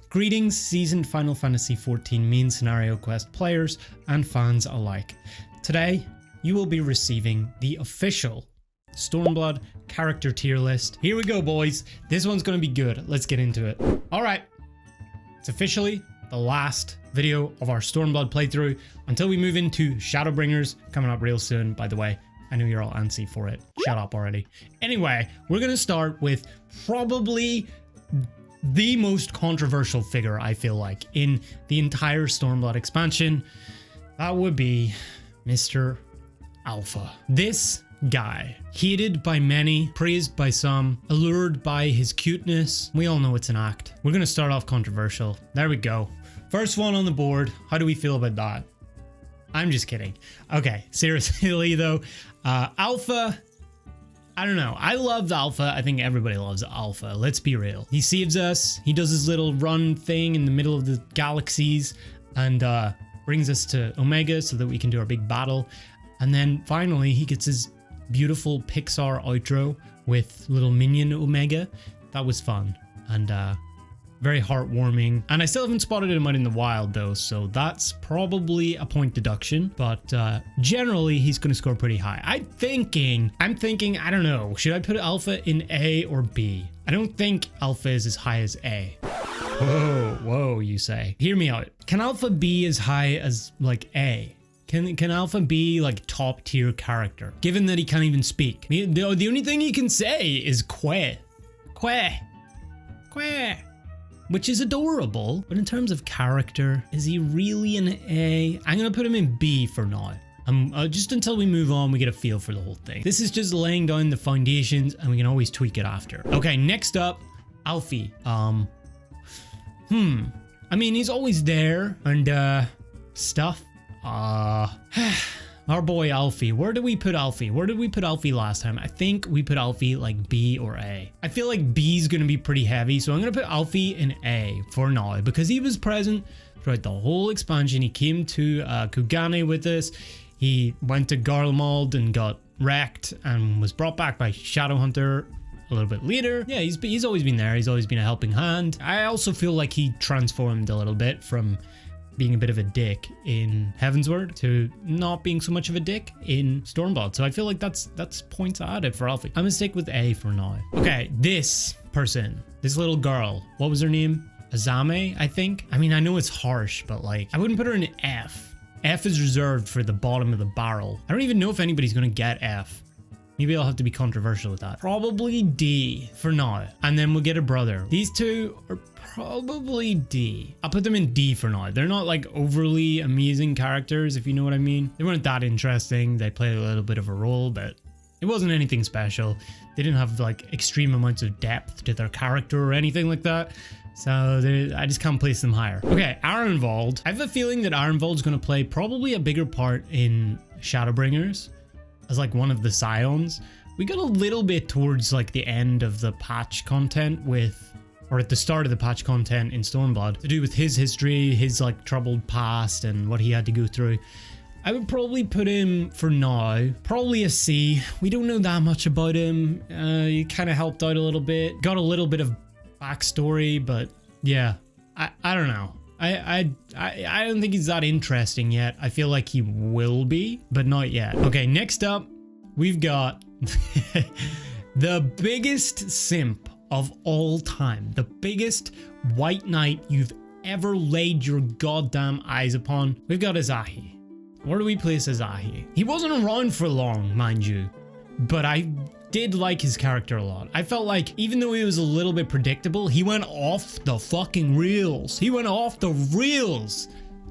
Greetings, seasoned Final Fantasy XIV main scenario quest players and fans alike. Today, you will be receiving the official Stormblood character tier list. Here we go, boys. This one's going to be good. Let's get into it. All right. It's officially the last video of our Stormblood playthrough until we move into Shadowbringers, coming up real soon, by the way. I know you're all antsy for it. Shut up already. Anyway, we're going to start with probably the most controversial figure, I feel like, in the entire Stormblood expansion. That would be Mr. Alpha. This guy, hated by many, praised by some, allured by his cuteness. We all know it's an act. We're going to start off controversial. There we go. First one on the board. How do we feel about that? I'm just kidding. Okay, seriously though, Alpha, I don't know. I love Alpha. I think everybody loves Alpha. Let's be real. He saves us. He does his little run thing in the middle of the galaxies and brings us to Omega so that we can do our big battle. And then finally, he gets his beautiful Pixar outro with little minion Omega. That was fun and very heartwarming. And I still haven't spotted him out in the wild though, so that's probably a point deduction. But generally, he's going to score pretty high. I'm thinking, I don't know, should I put Alpha in A or B? I don't think Alpha is as high as A. Whoa, you say. Hear me out. Can Alpha be as high as like A? Can Alpha be like top tier character? Given that he can't even speak. The only thing he can say is Queh. Which is adorable, but in terms of character, is he really an A? I'm gonna put him in B for now. Just until we move on, we get a feel for the whole thing. This is just laying down the foundations and we can always tweak it after. Okay, next up, Alfie. I mean, he's always there and stuff. Our boy Alfie. Where did we put Alfie? Where did we put Alfie last time? I think we put Alfie like B or A. I feel like B's gonna be pretty heavy, so I'm gonna put Alfie in A for now because he was present throughout the whole expansion. He came to Kugane with us. He went to Garlemald and got wrecked and was brought back by Shadowhunter a little bit later. Yeah, he's always been there. He's always been a helping hand. I also feel like he transformed a little bit from being a bit of a dick in Heavensward to not being so much of a dick in Stormblood. So I feel like that's points added for Alfie. I'm gonna stick with A for now. Okay, this person, this little girl, what was her name? Azame, I think. I mean, I know it's harsh, but like, I wouldn't put her in F. F is reserved for the bottom of the barrel. I don't even know if anybody's gonna get F. Maybe I'll have to be controversial with that. Probably D for now. And then we'll get a brother. These two are probably D. I'll put them in D for now. They're not like overly amazing characters, if you know what I mean. They weren't that interesting. They played a little bit of a role, but it wasn't anything special. They didn't have like extreme amounts of depth to their character or anything like that. So I just can't place them higher. Okay, Arenvald. I have a feeling that Arenvald's going to play probably a bigger part in Shadowbringers as like one of the Scions. We got a little bit towards like the end of the patch content or at the start of the patch content in Stormblood to do with his history, his like troubled past and what he had to go through. I would probably put him for now, probably a C. We don't know that much about him. He kind of helped out a little bit, got a little bit of backstory, but yeah, I don't know. I don't think he's that interesting yet. I feel like he will be, but not yet. Okay, next up, we've got the biggest simp of all time. The biggest white knight you've ever laid your goddamn eyes upon. We've got Asahi. Where do we place Asahi? He wasn't around for long, mind you, but I did like his character a lot. I felt like even though he was a little bit predictable, he went off the fucking rails. He went off the rails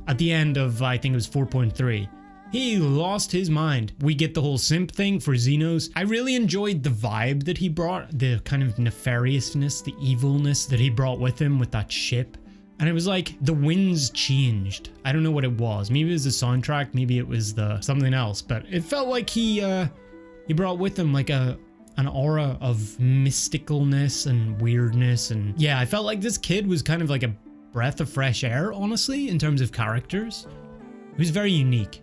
at the end of, I think it was 4.3. He lost his mind. We get the whole simp thing for Xenos. I really enjoyed the vibe that he brought, the kind of nefariousness, the evilness that he brought with him with that ship. And it was like the winds changed. I don't know what it was. Maybe it was the soundtrack, maybe it was the something else, but it felt like he brought with him like an aura of mysticalness and weirdness. And yeah, I felt like this kid was kind of like a breath of fresh air, honestly, in terms of characters. He was very unique.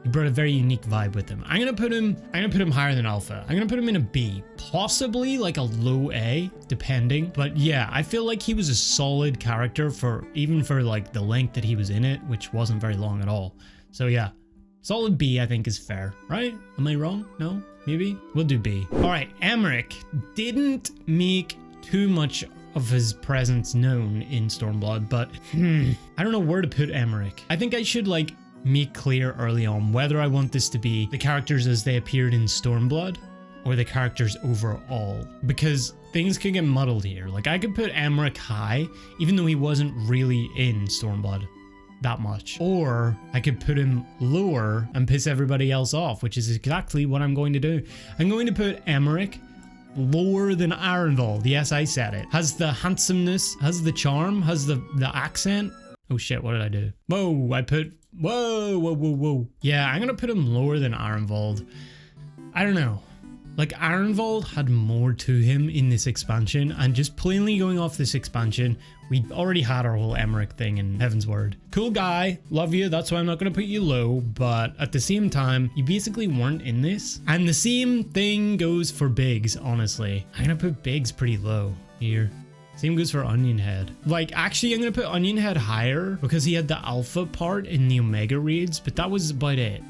He brought a very unique vibe with him. I'm gonna put him higher than Alpha. I'm gonna put him in a B, possibly like a low A, depending. But yeah, I feel like he was a solid character even for like the length that he was in it, which wasn't very long at all. So yeah, solid B I think is fair, right? Am I wrong? No? Maybe? We'll do B. All right, Emmerich didn't make too much of his presence known in Stormblood, but I don't know where to put Emmerich. I think I should like make clear early on whether I want this to be the characters as they appeared in Stormblood or the characters overall, because things can get muddled here. Like I could put Emmerich high even though he wasn't really in Stormblood that much, or I could put him lower and piss everybody else off, which is exactly what I'm going to do. I'm going to put Emmerich lower than Ironvold. Yes, I said it. Has the handsomeness, has the charm, has the accent. Oh shit, what did I do? Whoa. Yeah, I'm gonna put him lower than Ironvold. I don't know. Like Ironvold had more to him in this expansion, and just plainly going off this expansion, we already had our whole Emmerich thing in Heaven's Word. Cool guy, love you, that's why I'm not gonna put you low, but at the same time, you basically weren't in this. And the same thing goes for Biggs, honestly. I'm gonna put Biggs pretty low here. Same goes for Onion Head. Like, actually, I'm gonna put Onion Head higher because he had the alpha part in the Omega raids, but that was about it.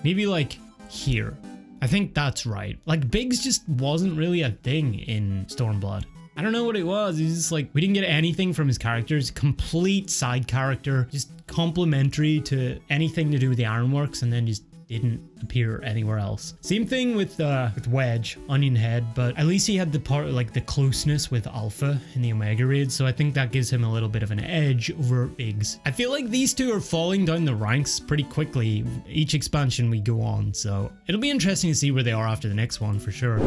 Maybe like here. I think that's right. Like, Biggs just wasn't really a thing in Stormblood. I don't know what it was. He's just like, we didn't get anything from his characters. Complete side character, just complementary to anything to do with the Ironworks, and then just didn't appear anywhere else. Same thing with Wedge, Onion Head, but at least he had the part, like the closeness with Alpha in the Omega raid, so I think that gives him a little bit of an edge over Biggs. I feel like these two are falling down the ranks pretty quickly each expansion we go on, so it'll be interesting to see where they are after the next one for sure.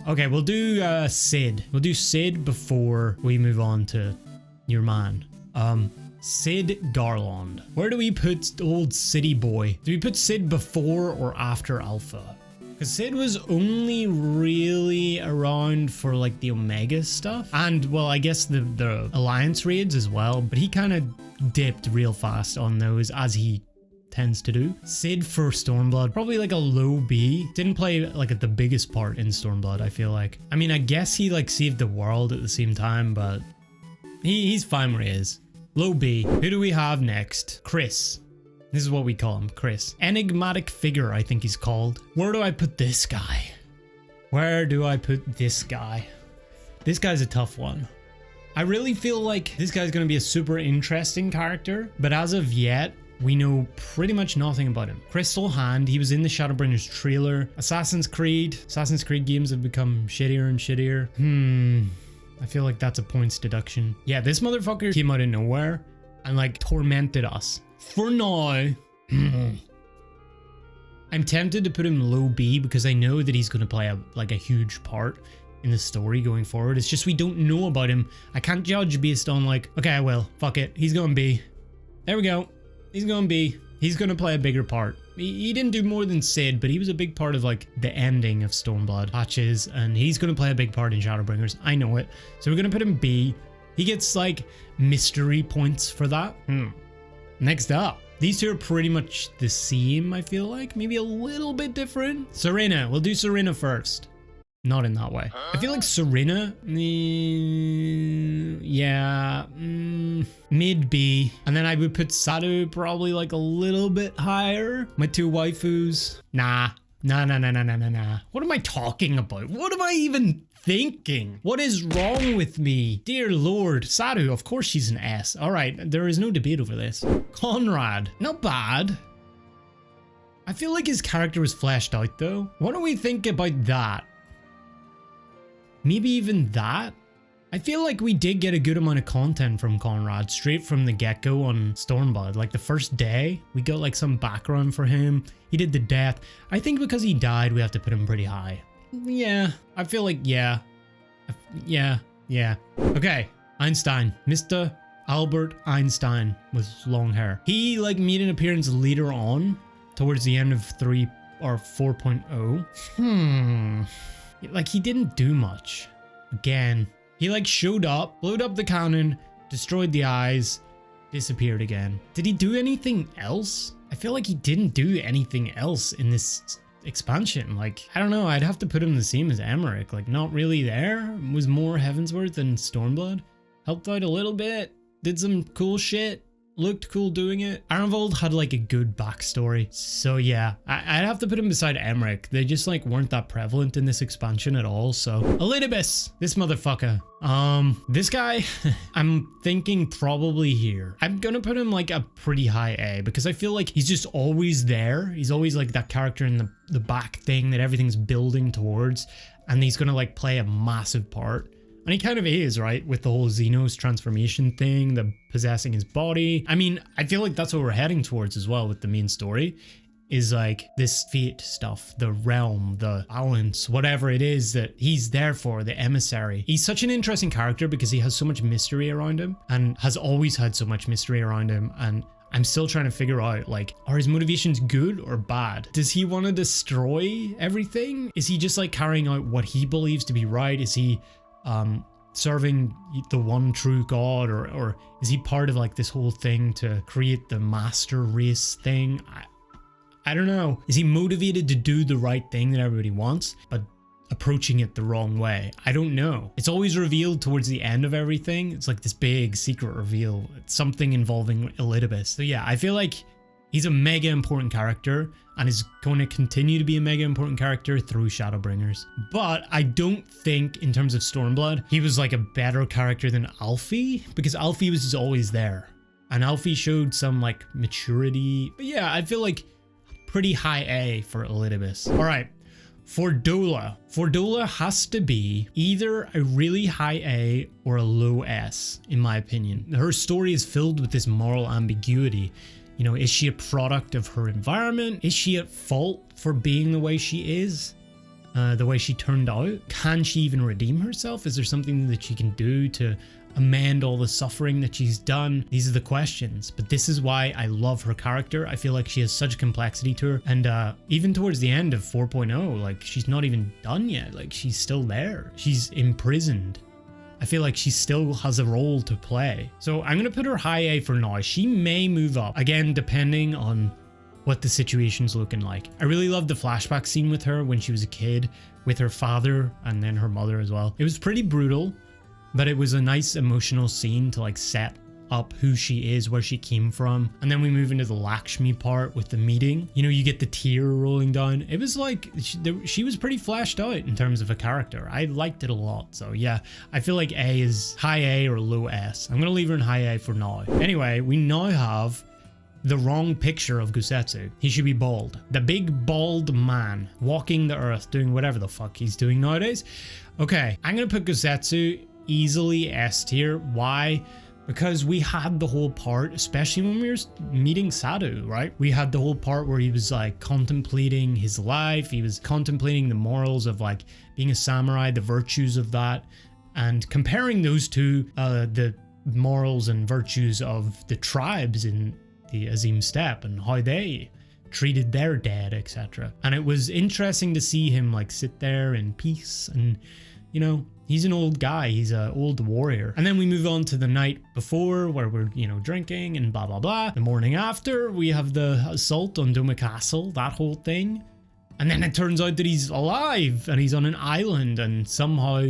Okay, we'll do Sid. We'll do Sid before we move on to your man. Sid Garland. Where do we put old City Boy? Do we put Sid before or after Alpha? Because Sid was only really around for like the Omega stuff. And well, I guess the Alliance raids as well. But he kind of dipped real fast on those, as he tends to do. Sid for Stormblood, probably like a low B. Didn't play like the biggest part in Stormblood, I feel like. I mean, I guess he like saved the world at the same time, but he's fine where he is. Low B. Who do we have next? Chris. This is what we call him, Chris. Enigmatic figure, I think he's called. Where do I put this guy? Where do I put this guy? This guy's a tough one. I really feel like this guy's going to be a super interesting character, but as of yet, we know pretty much nothing about him. Crystal Hand, he was in the Shadowbringers trailer. Assassin's Creed games have become shittier and shittier. I feel like that's a points deduction. Yeah, this motherfucker came out of nowhere and like tormented us. For now, I'm tempted to put him low B because I know that he's going to play a huge part in the story going forward. It's just we don't know about him. I can't judge based on like, okay, I will. Fuck it. He's going B. There we go. He's going B. He's going to play a bigger part. He didn't do more than Sid, but he was a big part of like the ending of Stormblood patches, and he's going to play a big part in Shadowbringers. I know it. So we're going to put him B. He gets like mystery points for that. Next up, these two are pretty much the same, I feel like. Maybe a little bit different. Serena. We'll do Serena first. Not in that way. I feel like Serena, yeah, mid B. And then I would put Sadu probably like a little bit higher. My two waifus, nah. What am I talking about? What am I even thinking? What is wrong with me? Dear Lord, Sadu, of course she's an S. All right, there is no debate over this. Conrad, not bad. I feel like his character was fleshed out though. What do we think about that? Maybe even that? I feel like we did get a good amount of content from Conrad straight from the get-go on Stormblood. Like the first day, we got like some background for him. He did the death. I think because he died, we have to put him pretty high. Yeah, I feel like, yeah. Okay, Einstein. Mr. Albert Einstein with long hair. He like made an appearance later on towards the end of 3 or 4.0. Like he didn't do much. Again, he like showed up, blowed up the cannon, destroyed the eyes, disappeared again. Did he do anything else? I feel like he didn't do anything else in this expansion. Like, I don't know, I'd have to put him the same as Emmerich. Like, not really there. Was more Heavensward than Stormblood. Helped out a little bit. Did some cool shit. Looked cool doing it. Arenvold had like a good backstory. So yeah, I'd have to put him beside Emmerich. They just like weren't that prevalent in this expansion at all. So Elidibus, this motherfucker. This guy, I'm thinking probably here. I'm gonna put him like a pretty high A because I feel like he's just always there. He's always like that character in the back thing that everything's building towards, and he's gonna like play a massive part. And he kind of is, right? With the whole Xenos transformation thing, the possessing his body. I mean, I feel like that's what we're heading towards as well with the main story. Is like this fate stuff, the realm, the balance, whatever it is that he's there for, the emissary. He's such an interesting character because he has so much mystery around him and has always had so much mystery around him. And I'm still trying to figure out, like, are his motivations good or bad? Does he want to destroy everything? Is he just like carrying out what he believes to be right? Is he serving the one true God, or is he part of like this whole thing to create the master race thing? I don't know. Is he motivated to do the right thing that everybody wants, but approaching it the wrong way? I don't know. It's always revealed towards the end of everything. It's like this big secret reveal. It's something involving Elidibus. So yeah, I feel like he's a mega important character and is going to continue to be a mega important character through Shadowbringers. But I don't think in terms of Stormblood, he was like a better character than Alfie, because Alfie was just always there. And Alfie showed some like maturity. But yeah, I feel like pretty high A for Elidibus. All right, Fordola. Fordola has to be either a really high A or a low S, in my opinion. Her story is filled with this moral ambiguity. You know, is she a product of her environment? Is she at fault for being the way she is? The way she turned out? Can she even redeem herself? Is there something that she can do to amend all the suffering that she's done? These are the questions, but this is why I love her character. I feel like she has such complexity to her, and even towards the end of 4.0, like, she's not even done yet. Like, she's still there. She's imprisoned. I feel like she still has a role to play. So I'm going to put her high A for now. She may move up, again, depending on what the situation's looking like. I really loved the flashback scene with her when she was a kid, with her father and then her mother as well. It was pretty brutal, but it was a nice emotional scene to like set up who she is, where she came from. And then we move into the Lakshmi part with the meeting. You know, you get the tear rolling down. It was like she was pretty fleshed out in terms of a character. I liked it a lot. So yeah, I feel like A is high A or low S. I'm gonna leave her in high A for now. Anyway, we now have the wrong picture of Gusetsu. He should be bald. The big bald man walking the earth, doing whatever the fuck he's doing nowadays. Okay, I'm gonna put Gusetsu easily S tier. Why? Because we had the whole part, especially when we were meeting Sadu, right? We had the whole part where he was like contemplating his life. He was contemplating the morals of like being a samurai, the virtues of that, and comparing those to the morals and virtues of the tribes in the Azim Steppe and how they treated their dead, etc. And it was interesting to see him like sit there in peace, and you know, he's an old guy, he's an old warrior. And then we move on to the night before where we're, you know, drinking and blah, blah, blah. The morning after, we have the assault on Doma Castle, that whole thing. And then it turns out that he's alive and he's on an island and somehow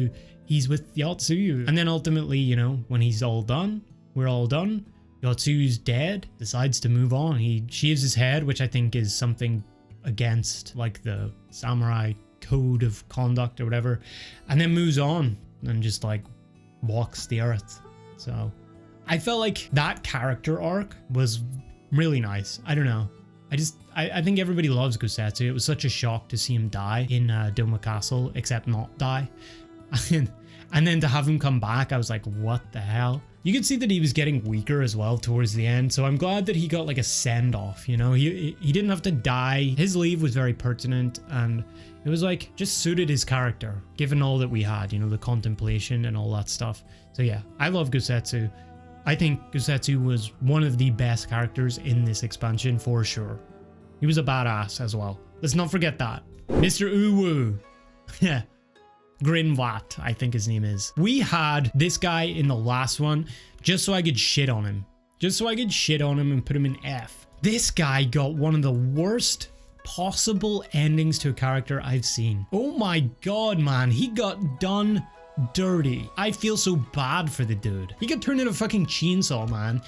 he's with Yotsuyu. And then ultimately, you know, when he's all done, we're all done. Yotsuyu's dead, decides to move on. He shaves his head, which I think is something against like the samurai code of conduct or whatever, and then moves on and just like walks the earth. So I felt like that character arc was really nice. I don't know, I think everybody loves Gusetsu. It was such a shock to see him die in Doma Castle, except not die. And then to have him come back, I was like, what the hell? You could see that he was getting weaker as well towards the end, so I'm glad that he got like a send-off, you know? He didn't have to die. His leave was very pertinent, and it was like just suited his character, given all that we had, you know, the contemplation and all that stuff. So yeah, I love Gusetsu. I think Gusetsu was one of the best characters in this expansion for sure. He was a badass as well. Let's not forget that. Mr. Uwu. Yeah. Grinvat, I think his name is. We had this guy in the last one just so I could shit on him. just so I could shit on him and put him in F. This guy got one of the worst possible endings to a character I've seen. Oh my god, man, he got done dirty. I feel so bad for the dude. He got turned into a fucking chainsaw man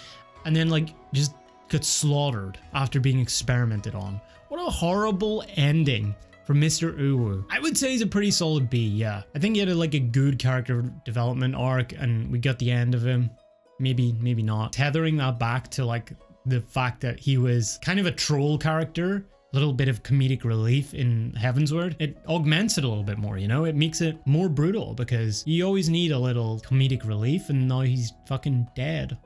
and then like just got slaughtered after being experimented on. What a horrible ending for Mr. Uwu. I would say he's a pretty solid B, yeah. I think he had like a good character development arc and we got the end of him. Maybe not. Tethering that back to like the fact that he was kind of a troll character, a little bit of comedic relief in Heavensward, it augments it a little bit more, you know? It makes it more brutal because you always need a little comedic relief, and now he's fucking dead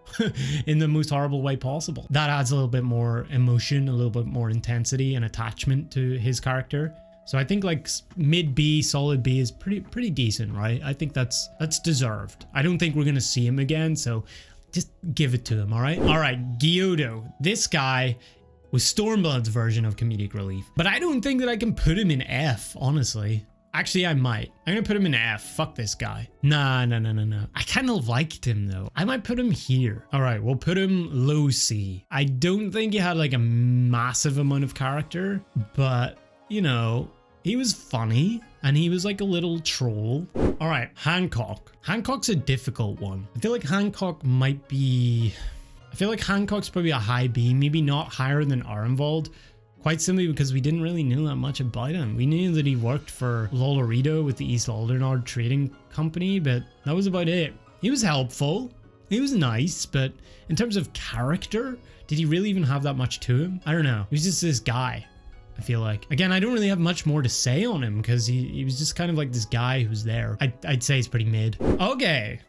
in the most horrible way possible. That adds a little bit more emotion, a little bit more intensity and attachment to his character. So I think like mid B, solid B is pretty decent, right? I think that's deserved. I don't think we're gonna see him again, so just give it to him, all right? All right, Gyuto. This guy was Stormblood's version of comedic relief, but I don't think that I can put him in F, honestly. Actually, I might. I'm gonna put him in F. Fuck this guy. Nah. I kind of liked him though. I might put him here. All right, we'll put him low C. I don't think he had like a massive amount of character, but you know, he was funny and he was like a little troll. All right, Hancock. Hancock's a difficult one. I feel like Hancock's probably a high B, maybe not higher than Arenvald. Quite simply because we didn't really know that much about him. We knew that he worked for Lolorito with the East Aldernard Trading Company, but that was about it. He was helpful. He was nice, but in terms of character, did he really even have that much to him? I don't know. He was just this guy, I feel like. Again, I don't really have much more to say on him because he was just kind of like this guy who's there. I'd say he's pretty mid. Okay.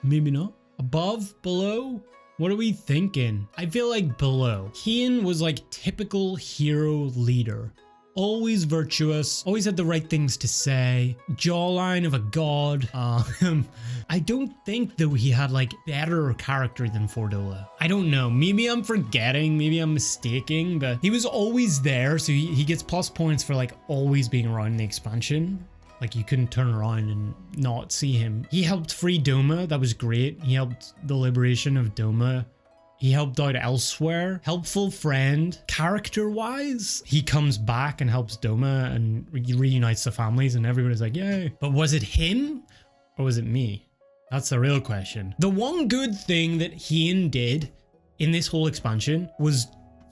Maybe not. Above, below? What are we thinking? I feel like below. Kiin was like typical hero leader. Always virtuous, always had the right things to say, jawline of a god. I don't think though he had like better character than Fordola. I don't know, maybe I'm forgetting, maybe I'm mistaking, but he was always there, so he gets plus points for like always being around in the expansion. Like you couldn't turn around and not see him. He helped free Doma, that was great. He helped the liberation of Doma. He helped out elsewhere. Helpful friend. Character-wise, he comes back and helps Doma and reunites the families and everybody's like, yay. But was it him or was it me? That's the real question. The one good thing that Hien did in this whole expansion was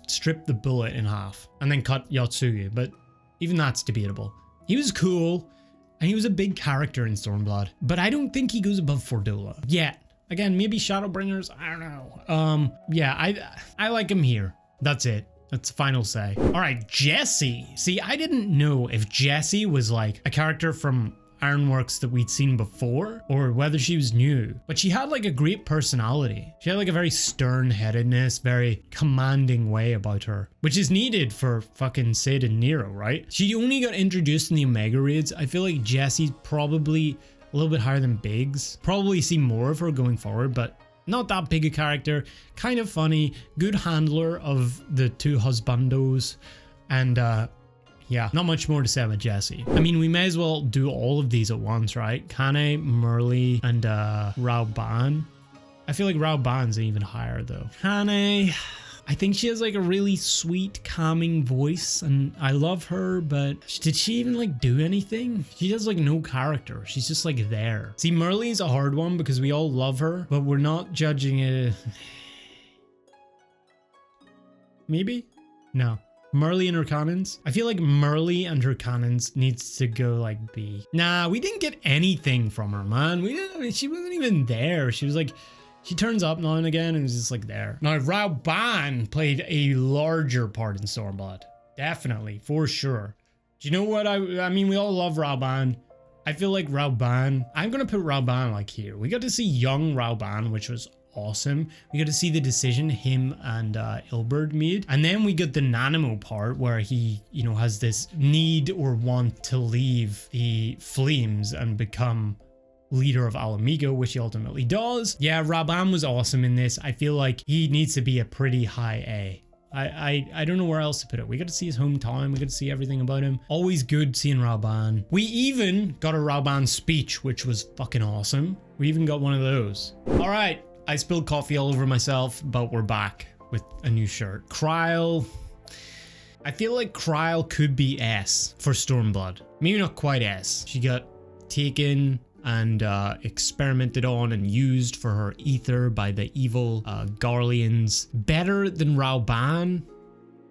strip the bullet in half and then cut Yotsuyu, but even that's debatable. He was cool and he was a big character in Stormblood, but I don't think he goes above Fordola yet. Again, maybe Shadowbringers, I don't know. Yeah, I like him here. That's it. That's the final say. All right, Jessie. See, I didn't know if Jessie was like a character from Ironworks that we'd seen before or whether she was new, but she had like a great personality. She had like a very stern-headedness, very commanding way about her, which is needed for fucking Cid and Nero, right? She only got introduced in the Omega raids. I feel like Jessie's probably a little bit higher than Biggs. Probably see more of her going forward, but not that big a character. Kind of funny, good handler of the two husbandos, and yeah, not much more to say about Jessie. I mean, we may as well do all of these at once, right? Kane, Merli, and Rauban. I feel like Rauban's even higher though. Kane, I think she has like a really sweet, calming voice and I love her, but did she even like do anything? She has like no character. She's just like there. See, Merli's a hard one because we all love her, but we're not judging it. Maybe? No. Merli and her cannons. I feel like Merli and her cannons needs to go like B. Nah, we didn't get anything from her, man. She wasn't even there. She was like, she turns up now and again and is just like there. Now, Rauban played a larger part in Stormblood. Definitely, for sure. Do you know what I mean, we all love Rauban. I feel like Rauban, I'm going to put Rauban like here. We got to see young Rauban, which was awesome. We got to see the decision him and Ilberd made. And then we got the Nanamo part where he, you know, has this need or want to leave the Flames and become leader of Ala Mhigo, which he ultimately does. Yeah, Rauban was awesome in this. I feel like he needs to be a pretty high A. I don't know where else to put it. We got to see his hometown. We got to see everything about him. Always good seeing Raoban. We even got a Raoban speech, which was fucking awesome. We even got one of those. All right, I spilled coffee all over myself, but we're back with a new shirt. Krile. I feel like Krile could be S for Stormblood. Maybe not quite S. She got taken and experimented on and used for her ether by the evil Garleans. Better than Raoban?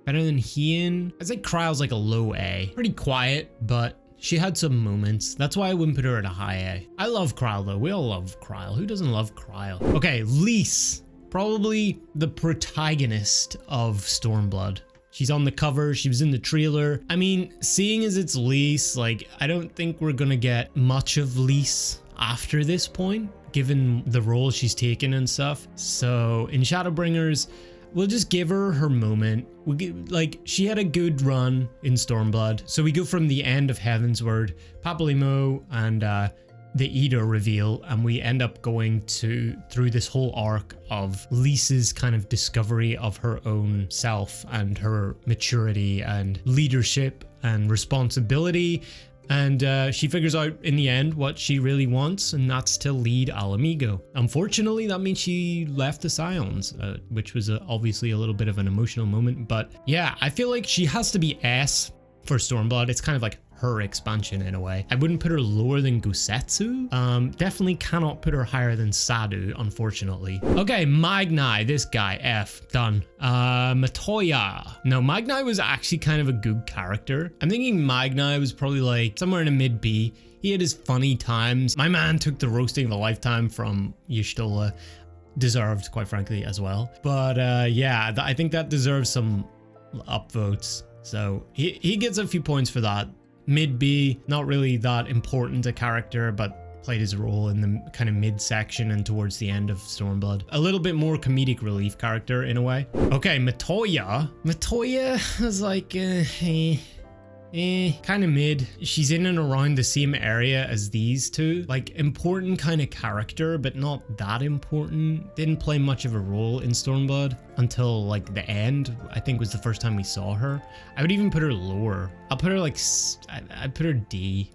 Better than Hien? I'd say Krile's like a low A. Pretty quiet, but she had some moments. That's why I wouldn't put her at a high A. I love Krile though. We all love Krile. Who doesn't love Krile? Okay, Lyse. Probably the protagonist of Stormblood. She's on the cover, she was in the trailer. I mean, seeing as it's Lyse, like, I don't think we're gonna get much of Lyse after this point, given the role she's taken and stuff. So in Shadowbringers, we'll just give her her moment. Like, she had a good run in Stormblood. So we go from the end of Heavensward, Papalymo, and the Eater reveal, and we end up going through this whole arc of Lyse's kind of discovery of her own self and her maturity and leadership and responsibility, and she figures out in the end what she really wants, and that's to lead Ala Mhigo. Unfortunately, that means she left the Scions, which was obviously a little bit of an emotional moment, but yeah, I feel like she has to be S for Stormblood. It's kind of like her expansion in a way. I wouldn't put her lower than Gusetsu. Definitely cannot put her higher than Sadu, unfortunately. Okay, Magni, this guy, F, done. Matoya. No, Magni was actually kind of a good character. I'm thinking Magni was probably like somewhere in a mid B. He had his funny times. My man took the roasting of a lifetime from Y'shtola. Deserved, quite frankly, as well. But yeah, I think that deserves some upvotes. So he gets a few points for that. Mid B, not really that important a character, but played his role in the kind of mid section and towards the end of Stormblood. A little bit more comedic relief character in a way. Okay, Matoya. Matoya is like, kind of mid. She's in and around the same area as these two. Like, important kind of character, but not that important. Didn't play much of a role in Stormblood until like the end. I think was the first time we saw her. I would even put her lower. I'll put her like, I'd put her D,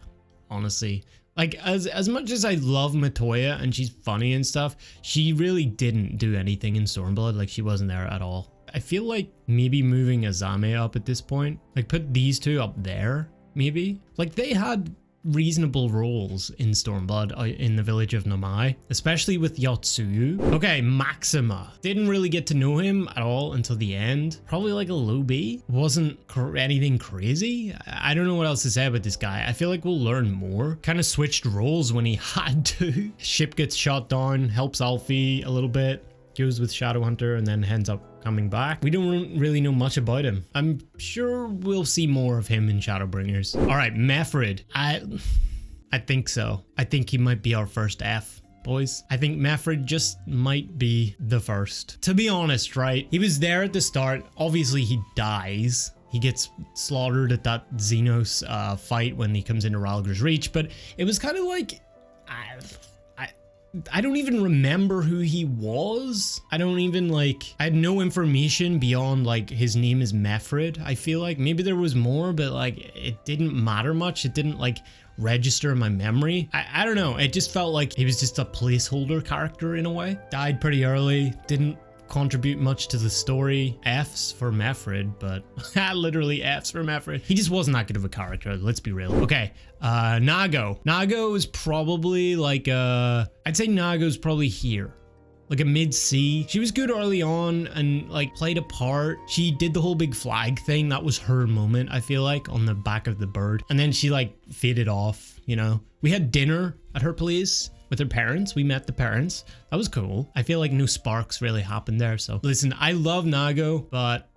honestly. Like, as much as I love Matoya and she's funny and stuff, she really didn't do anything in Stormblood. Like, she wasn't there at all. I feel like maybe moving Azame up at this point, like put these two up there, maybe. Like, they had reasonable roles in Stormblood in the village of Nomai, especially with Yotsuyu. Okay, Maxima. Didn't really get to know him at all until the end. Probably like a low B. Wasn't anything crazy. I don't know what else to say about this guy. I feel like we'll learn more. Kind of switched roles when he had to. Ship gets shot down, helps Alfie a little bit, goes with Shadowhunter, and then ends up coming back. We don't really know much about him. I'm sure we'll see more of him in Shadowbringers. All right, Mefrid. I think so. I think he might be our first F, boys. I think Mefrid just might be the first. To be honest, right? He was there at the start. Obviously, he dies. He gets slaughtered at that Xenos fight when he comes into Rhalgr's Reach, but it was kind of like... I don't even remember who he was. I don't even like, I had no information beyond like his name is Mefrid. I feel like maybe there was more, but like it didn't matter much. It didn't like register in my memory. I don't know. It just felt like he was just a placeholder character in a way. Died pretty early. Didn't contribute much to the story. F's for Mefrid, but literally F's for Mefrid. He just wasn't that good of a character, let's be real. Okay, Nago. Nago is probably like I'd say Nago's probably here. Like a mid C. She was good early on and like played a part. She did the whole big flag thing. That was her moment, I feel like, on the back of the bird. And then she like faded off, you know. We had dinner at her place with her parents. We met the parents. That was cool. I feel like no sparks really happened there. So listen, I love Nago, but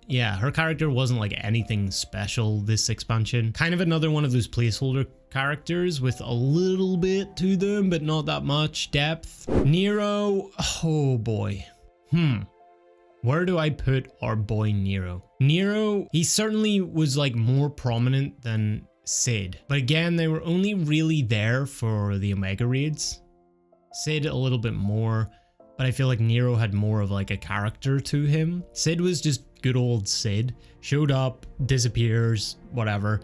yeah, her character wasn't like anything special this expansion. Kind of another one of those placeholder characters with a little bit to them, but not that much depth. Nero, oh boy. Where do I put our boy Nero? Nero, he certainly was like more prominent than Cid, but again, they were only really there for the Omega raids. Cid a little bit more, but I feel like Nero had more of like a character to him. Cid was just good old Cid. Showed up, disappears, whatever.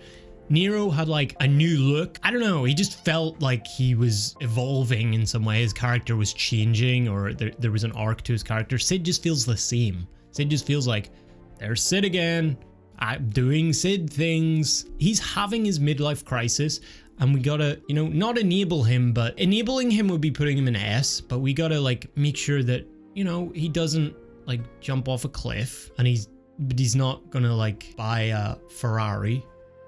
Nero had like a new look. I don't know, he just felt like he was evolving in some way. His character was changing, or there was an arc to his character. Cid just feels the same. Cid just feels like, there's Cid again. I'm doing Cid things. He's having his midlife crisis, and we gotta, you know, not enable him, but enabling him would be putting him in S, but we gotta like make sure that, you know, he doesn't like jump off a cliff, and he's not gonna like buy a Ferrari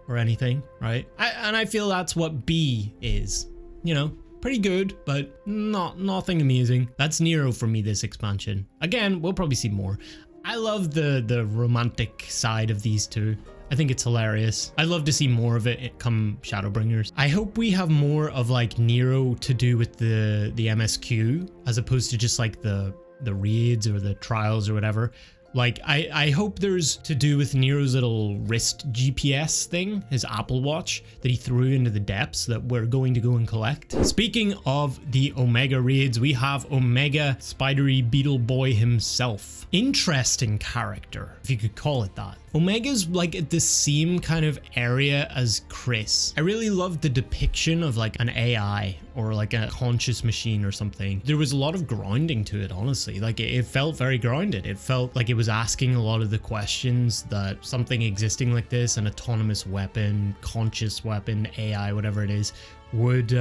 or anything, right? I feel that's what B is, you know, pretty good, but nothing amazing. That's Nero for me this expansion. Again, we'll probably see more. I love the romantic side of these two. I think it's hilarious. I'd love to see more of it come Shadowbringers. I hope we have more of like Nero to do with the MSQ, as opposed to just like the raids or the trials or whatever. Like, I hope there's to do with Nero's little wrist GPS thing, his Apple Watch that he threw into the depths that we're going to go and collect. Speaking of the Omega raids, we have Omega Spidery Beetle Boy himself. Interesting character, if you could call it that. Omega's like at the same kind of area as Chris. I really loved the depiction of like an AI or like a conscious machine or something. There was a lot of grounding to it, honestly. Like it felt very grounded. It felt like it was asking a lot of the questions that something existing like this, an autonomous weapon, conscious weapon, AI, whatever it is, would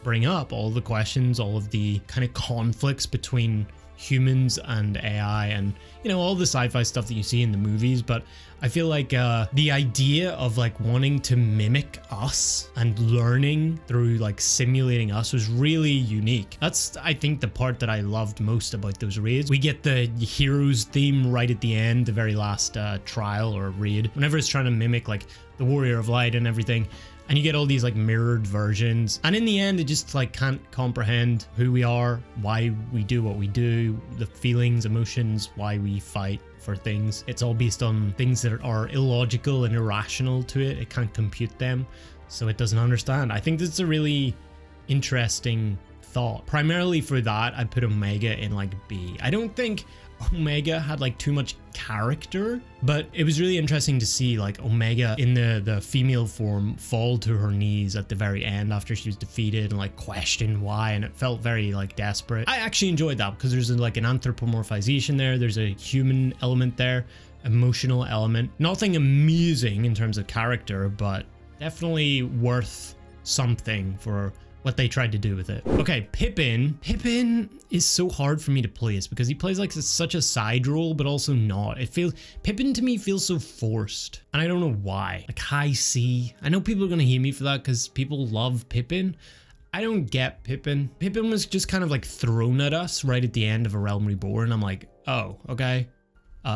bring up. All the questions, all of the kind of conflicts between humans and AI, and you know, all the sci-fi stuff that you see in the movies. But I feel like the idea of like wanting to mimic us and learning through like simulating us was really unique. That's, I think, the part that I loved most about those raids. We get the heroes theme right at the end, the very last trial or raid, whenever it's trying to mimic like the Warrior of Light and everything. And you get all these like mirrored versions, and in the end it just like can't comprehend who we are, why we do what we do, the feelings, emotions, why we fight for things. It's all based on things that are illogical and irrational to it. It can't compute them, so it doesn't understand. I think that's a really interesting thought. Primarily for that, I put Omega in like B. I don't think Omega had like too much character, but it was really interesting to see like Omega in the female form fall to her knees at the very end after she was defeated and like question why, and it felt very like desperate. I actually enjoyed that because there's like an anthropomorphization there, there's a human element there, emotional element. Nothing amazing in terms of character, but definitely worth something for what they tried to do with it. Okay, Pippin. Pippin is so hard for me to place because he plays like such a side role, but also not. Pippin to me feels so forced, and I don't know why. Like high C. I know people are gonna hate me for that because people love Pippin. I don't get Pippin. Pippin was just kind of like thrown at us right at the end of A Realm Reborn. I'm like, oh, okay.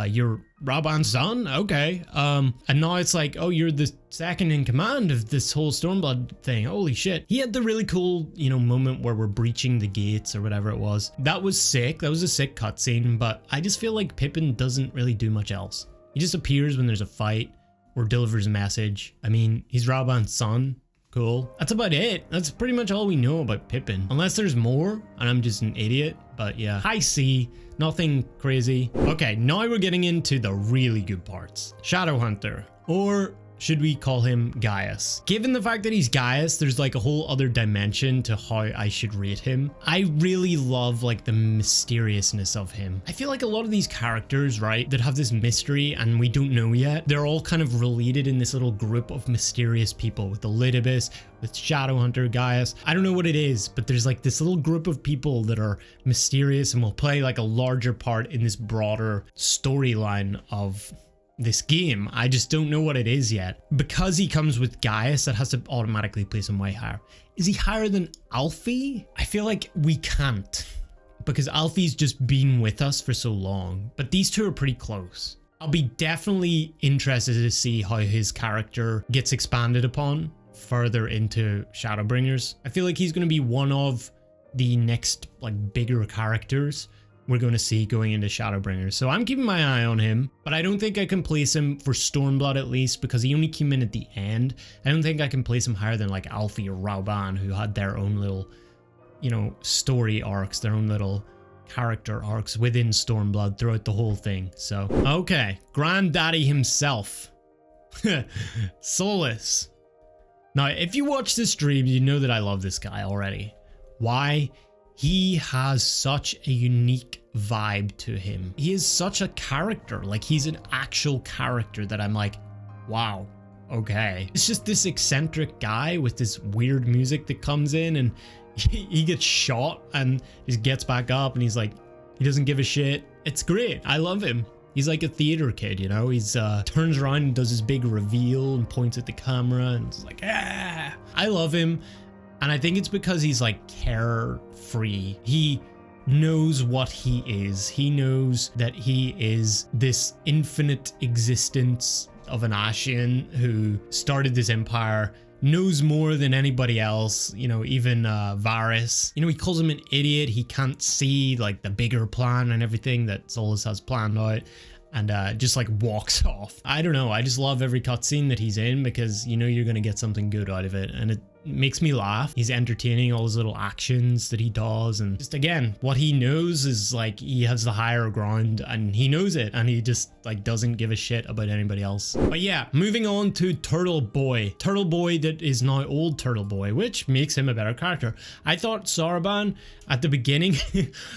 You're Raban's son? Okay. And now it's like, oh, you're the second in command of this whole Stormblood thing. Holy shit. He had the really cool, you know, moment where we're breaching the gates or whatever it was. That was sick. That was a sick cutscene, but I just feel like Pippin doesn't really do much else. He just appears when there's a fight or delivers a message. I mean, he's Raban's son. Cool. That's about it. That's pretty much all we know about Pippin. Unless there's more and I'm just an idiot. But yeah, high C, nothing crazy. Okay, now we're getting into the really good parts. Shadowhunter, or should we call him Gaius? Given the fact that he's Gaius, there's like a whole other dimension to how I should rate him. I really love like the mysteriousness of him. I feel like a lot of these characters, right, that have this mystery and we don't know yet, they're all kind of related in this little group of mysterious people with Elidibus, with Shadowhunter, Gaius. I don't know what it is, but there's like this little group of people that are mysterious and will play like a larger part in this broader storyline of this game. I just don't know what it is yet. Because he comes with Gaius, that has to automatically place him way higher. Is he higher than Alfie? I feel like we can't, because Alfie's just been with us for so long, but these two are pretty close. I'll be definitely interested to see how his character gets expanded upon further into Shadowbringers. I feel like he's going to be one of the next like bigger characters we're going to see going into Shadowbringers. So I'm keeping my eye on him, but I don't think I can place him for Stormblood at least because he only came in at the end. I don't think I can place him higher than like Alfie or Rauban, who had their own little, you know, story arcs, their own little character arcs within Stormblood throughout the whole thing. So, okay, Granddaddy himself, Solas. Now, if you watch the stream, you know that I love this guy already. Why? He has such a unique vibe to him. He is such a character. Like, he's an actual character that I'm like, wow, okay. It's just this eccentric guy with this weird music that comes in, and he gets shot and he gets back up and he's like, he doesn't give a shit. It's great. I love him. He's like a theater kid, you know? He's turns around and does his big reveal and points at the camera and it's like, ah. I love him. And I think it's because he's like carefree. He knows what he is. He knows that he is this infinite existence of an Ascian who started this empire, knows more than anybody else, you know, even Varys. You know, he calls him an idiot. He can't see like the bigger plan and everything that Solas has planned out, and just like walks off. I don't know. I just love every cutscene that he's in because you know you're gonna get something good out of it, and it makes me laugh. He's entertaining, all his little actions that he does, and just again, what he knows is like he has the higher ground and he knows it, and he just like doesn't give a shit about anybody else. But yeah, moving on to Turtle Boy. Turtle Boy that is now Old Turtle Boy, which makes him a better character. I thought Saraban at the beginning,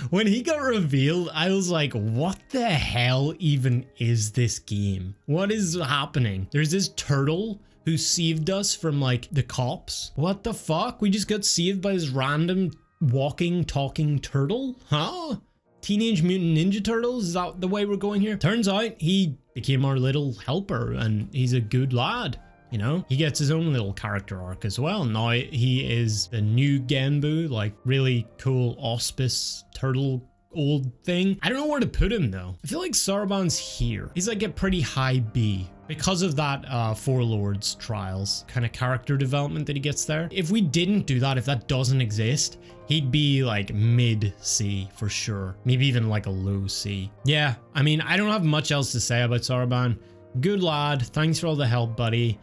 when he got revealed, I was like, what the hell even is this game? What is happening? There's this turtle who saved us from like the cops. What the fuck? We just got saved by this random walking, talking turtle? Huh? Teenage Mutant Ninja Turtles? Is that the way we're going here? Turns out he became our little helper and he's a good lad. You know, he gets his own little character arc as well. Now he is the new Genbu, like really cool auspice turtle old thing. I don't know where to put him though. I feel like Saraban's here. He's like a pretty high B because of that Four Lords trials kind of character development that he gets there. If we didn't do that, if that doesn't exist, he'd be like mid C for sure. Maybe even like a low C. Yeah, I mean, I don't have much else to say about Saraban. Good lad. Thanks for all the help, buddy.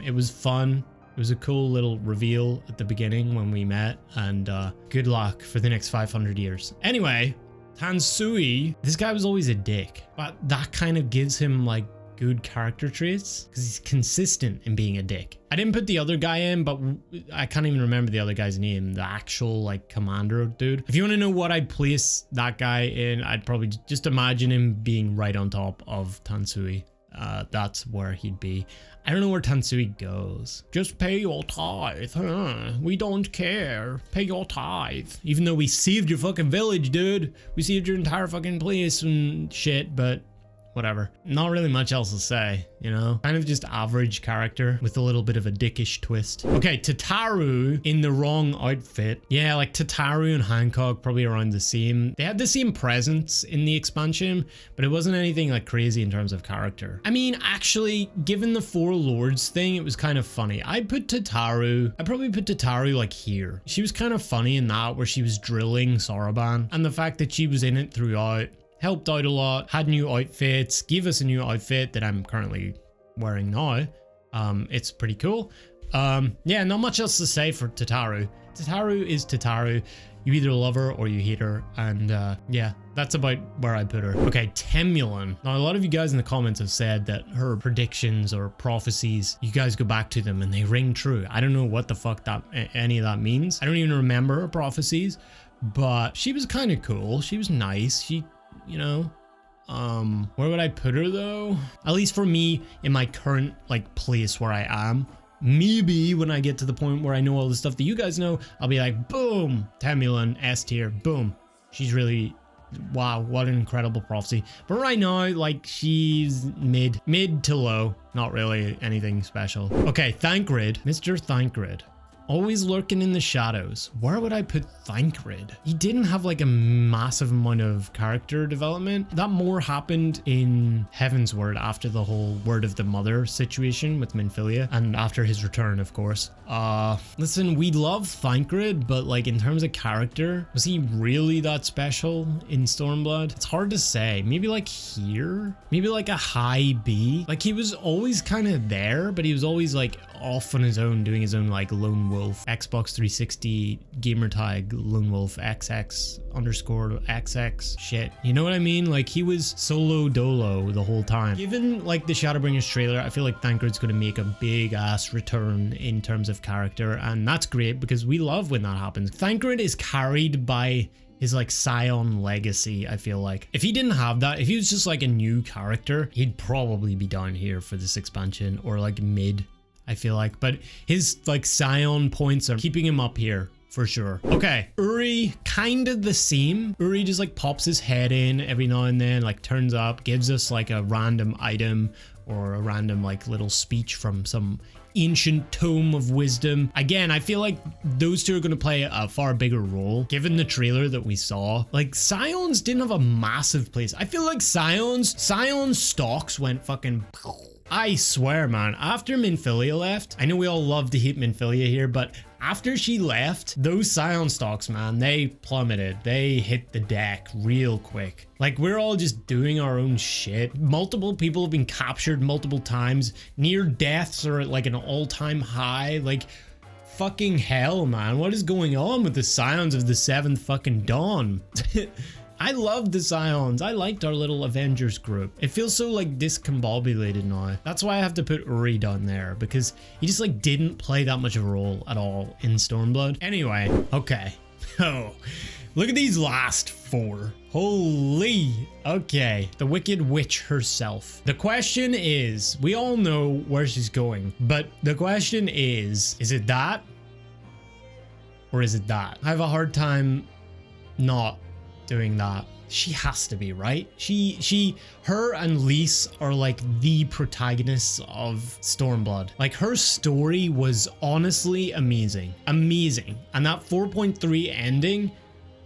It was fun. It was a cool little reveal at the beginning when we met, and good luck for the next 500 years. Anyway, Tansui, this guy was always a dick, but that kind of gives him like good character traits because he's consistent in being a dick. I didn't put the other guy in, but I can't even remember the other guy's name, the actual like commander dude. If you want to know what I'd place that guy in, I'd probably just imagine him being right on top of Tansui. That's where he'd be. I don't know where Tansui goes. Just pay your tithe, huh? We don't care. Pay your tithe. Even though we saved your fucking village, dude. We saved your entire fucking place and shit, but whatever. Not really much else to say, you know? Kind of just average character with a little bit of a dickish twist. Okay, Tataru in the wrong outfit. Yeah, like Tataru and Hancock probably around the same. They had the same presence in the expansion, but it wasn't anything like crazy in terms of character. I mean, actually, given the Four Lords thing, it was kind of funny. I'd probably put Tataru like here. She was kind of funny in that where she was drilling Saraban, and the fact that she was in it throughout. Helped out a lot, had new outfits, gave us a new outfit that I'm currently wearing now. It's pretty cool. Yeah, not much else to say for Tataru. Tataru is Tataru. You either love her or you hate her, and yeah, that's about where I put her. Okay, Temulan. Now, a lot of you guys in the comments have said that her predictions or prophecies, you guys go back to them and they ring true. I don't know what the fuck any of that means. I don't even remember her prophecies, but she was kind of cool. She was nice. She, you know, where would I put her though? At least for me, in my current like place where I am. Maybe when I get to the point where I know all the stuff that you guys know, I'll be like, boom, Temulan, S tier, boom. She's really, wow, what an incredible prophecy. But right now, like, she's mid to low, not really anything special. Okay, Thancred, Mr. Thancred. Always lurking in the shadows. Where would I put Thancred? He didn't have like a massive amount of character development. That more happened in Heavensward after the whole Word of the Mother situation with Minfilia, and after his return, of course. Listen, we love Thancred, but like in terms of character, was he really that special in Stormblood? It's hard to say. Maybe like here? Maybe like a high B? Like he was always kind of there, but he was always like off on his own, doing his own like lone wolf Wolf, Xbox 360 gamertag Lone Wolf XX_XX shit. You know what I mean? Like, he was solo dolo the whole time. Given like the Shadowbringers trailer, I feel like Thancred's going to make a big ass return in terms of character, and that's great because we love when that happens. Thancred is carried by his like Scion legacy. I feel like if he didn't have that, if he was just like a new character, he'd probably be down here for this expansion or like mid, I feel like. But his like Scion points are keeping him up here for sure. Okay, Uri, kind of the same. Uri just like pops his head in every now and then, like turns up, gives us like a random item or a random like little speech from some ancient tome of wisdom. Again, I feel like those two are going to play a far bigger role given the trailer that we saw. Like, Scions didn't have a massive place. I feel like Scion's stocks went fucking... I swear, man, after Minfilia left, I know we all love to hate Minfilia here, but after she left, those Scion stocks, man, they plummeted. They hit the deck real quick. Like, we're all just doing our own shit. Multiple people have been captured multiple times. Near deaths are at like an all-time high. Like, fucking hell, man. What is going on with the Scions of the 7th fucking Dawn? I love the Scions. I liked our little Avengers group. It feels so like discombobulated now. That's why I have to put Uri down there, because he just like didn't play that much of a role at all in Stormblood. Anyway, okay. Oh, look at these last 4. Holy. Okay, the Wicked Witch herself. The question is, we all know where she's going, but the question is it that? Or is it that? I have a hard time not doing that. She has to be, right? Her and Lys are like the protagonists of Stormblood. Like, her story was honestly amazing. Amazing. And that 4.3 ending,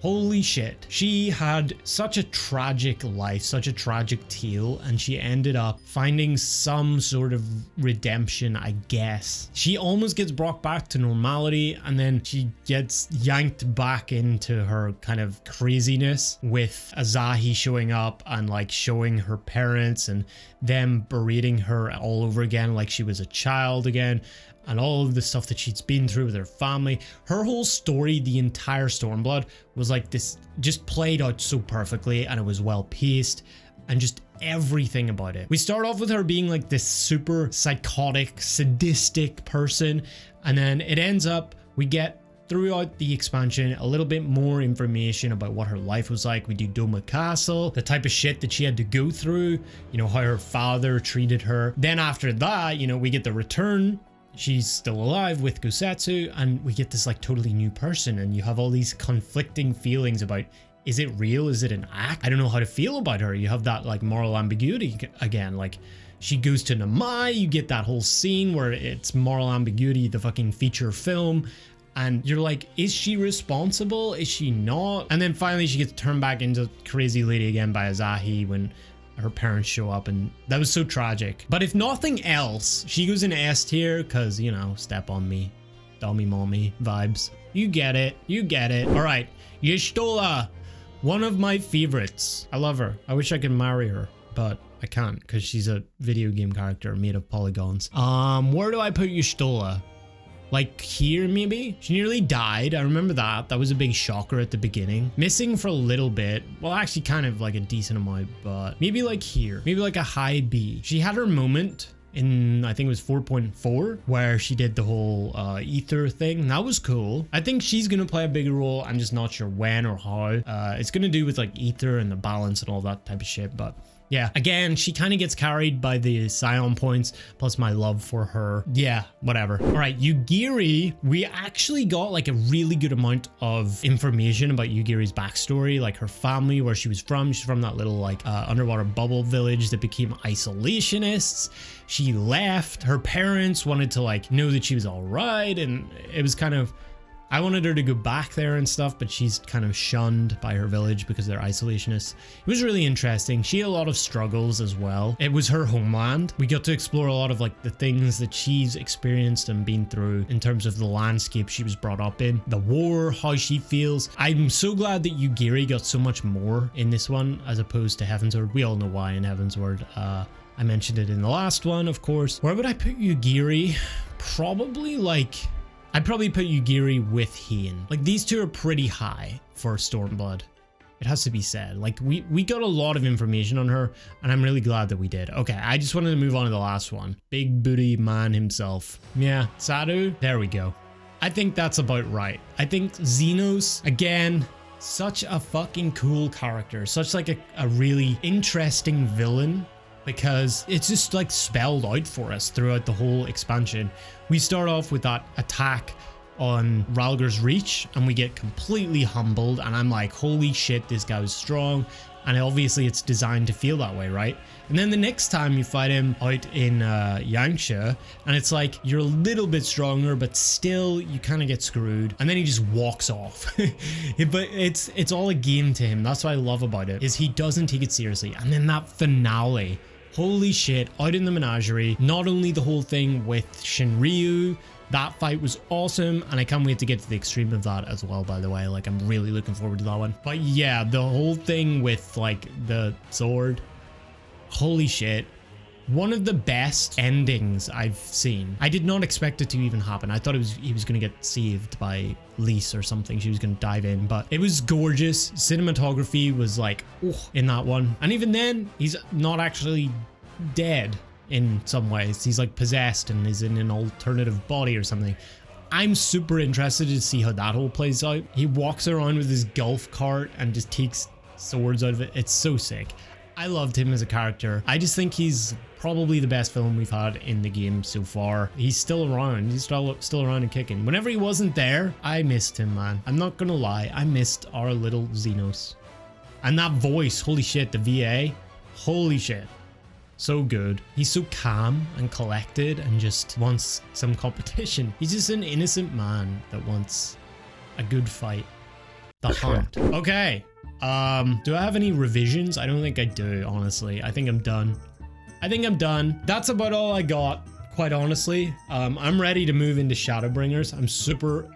holy shit. She had such a tragic life, such a tragic tale, and she ended up finding some sort of redemption, I guess. She almost gets brought back to normality, and then she gets yanked back into her kind of craziness with Asahi showing up and like showing her parents and them berating her all over again like she was a child again. And all of the stuff that she's been through with her family. Her whole story, the entire Stormblood, was like this, just played out so perfectly, and it was well paced, and just everything about it. We start off with her being like this super psychotic, sadistic person, and then it ends up, we get throughout the expansion a little bit more information about what her life was like. We do Doma Castle, the type of shit that she had to go through, you know, how her father treated her. Then after that, you know, we get the return. She's still alive with Gosetsu, and we get this like totally new person, and you have all these conflicting feelings about, is it real? Is it an act? I don't know how to feel about her. You have that like moral ambiguity again. Like, she goes to Namai, you get that whole scene where it's moral ambiguity, the fucking feature film, and you're like, is she responsible? Is she not? And then finally she gets turned back into crazy lady again by Asahi when her parents show up, and that was so tragic. But if nothing else, she goes in S tier because, you know, step on me, dummy mommy vibes. You get it. You get it. All right, Y'shtola, one of my favorites. I love her. I wish I could marry her, but I can't because she's a video game character made of polygons. Where do I put Y'shtola? Like here, maybe? She nearly died. I remember that. That was a big shocker at the beginning. Missing for a little bit. Well, actually kind of like a decent amount, but maybe like here. Maybe like a high B. She had her moment in, I think it was 4.4, where she did the whole ether thing. That was cool. I think she's gonna play a bigger role. I'm just not sure when or how. It's gonna do with like ether and the balance and all that type of shit, but yeah, again, she kind of gets carried by the Scion points, plus my love for her. Yeah, whatever. All right, Yugiri, we actually got like a really good amount of information about Yugiri's backstory, like her family, where she was from. She's from that little like underwater bubble village that became isolationists. She left. Her parents wanted to like know that she was all right, and it was kind of, I wanted her to go back there and stuff, but she's kind of shunned by her village because they're isolationists. It was really interesting. She had a lot of struggles as well. It was her homeland. We got to explore a lot of like the things that she's experienced and been through in terms of the landscape she was brought up in, the war, how she feels. I'm so glad that Yugiri got so much more in this one as opposed to Heavensward. We all know why in Heavensward. I mentioned it in the last one, of course. Where would I put Yugiri? Probably like I'd probably put Yugiri with Hien. Like, these two are pretty high for Stormblood. It has to be said. Like, we got a lot of information on her, and I'm really glad that we did. Okay, I just wanted to move on to the last one. Big booty man himself. Yeah, Sadu. There we go. I think that's about right. I think Zenos, again, such a fucking cool character. Such like a really interesting villain, because it's just like spelled out for us throughout the whole expansion. We start off with that attack on Rhalgr's Reach, and we get completely humbled, and I'm like, holy shit, this guy was strong. And obviously it's designed to feel that way, right? And then the next time you fight him out in Yanxia, and it's like you're a little bit stronger, but still you kind of get screwed, and then he just walks off. But it's all a game to him. That's what I love about it, is he doesn't take it seriously. And then that finale, holy shit, out in the menagerie, not only the whole thing with Shinryu, that fight was awesome, and I can't wait to get to the extreme of that as well, by the way. Like, I'm really looking forward to that one. But yeah, the whole thing with like the sword, holy shit. One of the best endings I've seen. I did not expect it to even happen. I thought he was going to get saved by Lise or something. She was going to dive in, but it was gorgeous. Cinematography was like, oh, in that one. And even then, he's not actually dead. In some ways, he's like possessed and is in an alternative body or something. I'm super interested to see how that whole plays out. He walks around with his golf cart and just takes swords out of it. It's so sick. I loved him as a character. I just think he's probably the best villain we've had in the game so far. He's still around. He's still around and kicking. Whenever he wasn't there, I missed him, man. I'm not gonna lie. I missed our little Zenos. And that voice, holy shit, the VA, holy shit. So good. He's so calm and collected and just wants some competition. He's just an innocent man that wants a good fight. The hunt. Okay. Do I have any revisions? I don't think I do, honestly. I think I'm done. That's about all I got, quite honestly. I'm ready to move into Shadowbringers. I'm super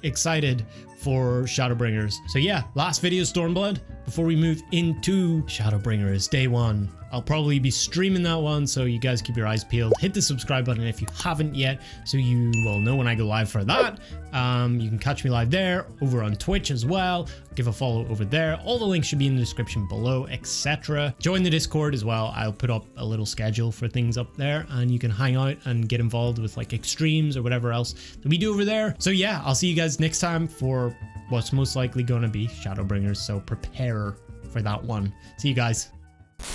excited for Shadowbringers. So yeah, last video Stormblood before we move into Shadowbringers day 1. I'll probably be streaming that one, so you guys keep your eyes peeled. Hit the subscribe button if you haven't yet, so you will know when I go live for that. You can catch me live there, over on Twitch as well. Give a follow over there. All the links should be in the description below, etc. Join the Discord as well. I'll put up a little schedule for things up there, and you can hang out and get involved with like extremes or whatever else that we do over there. So yeah, I'll see you guys next time for what's most likely going to be Shadowbringers, so prepare for that one. See you guys.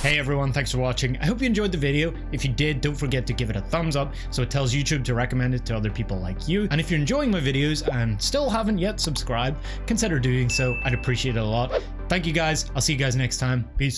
Hey everyone, thanks for watching. I hope you enjoyed the video. If you did, don't forget to give it a thumbs up so it tells YouTube to recommend it to other people like you. And if you're enjoying my videos and still haven't yet subscribed, consider doing so. I'd appreciate it a lot. Thank you guys. I'll see you guys next time. Peace.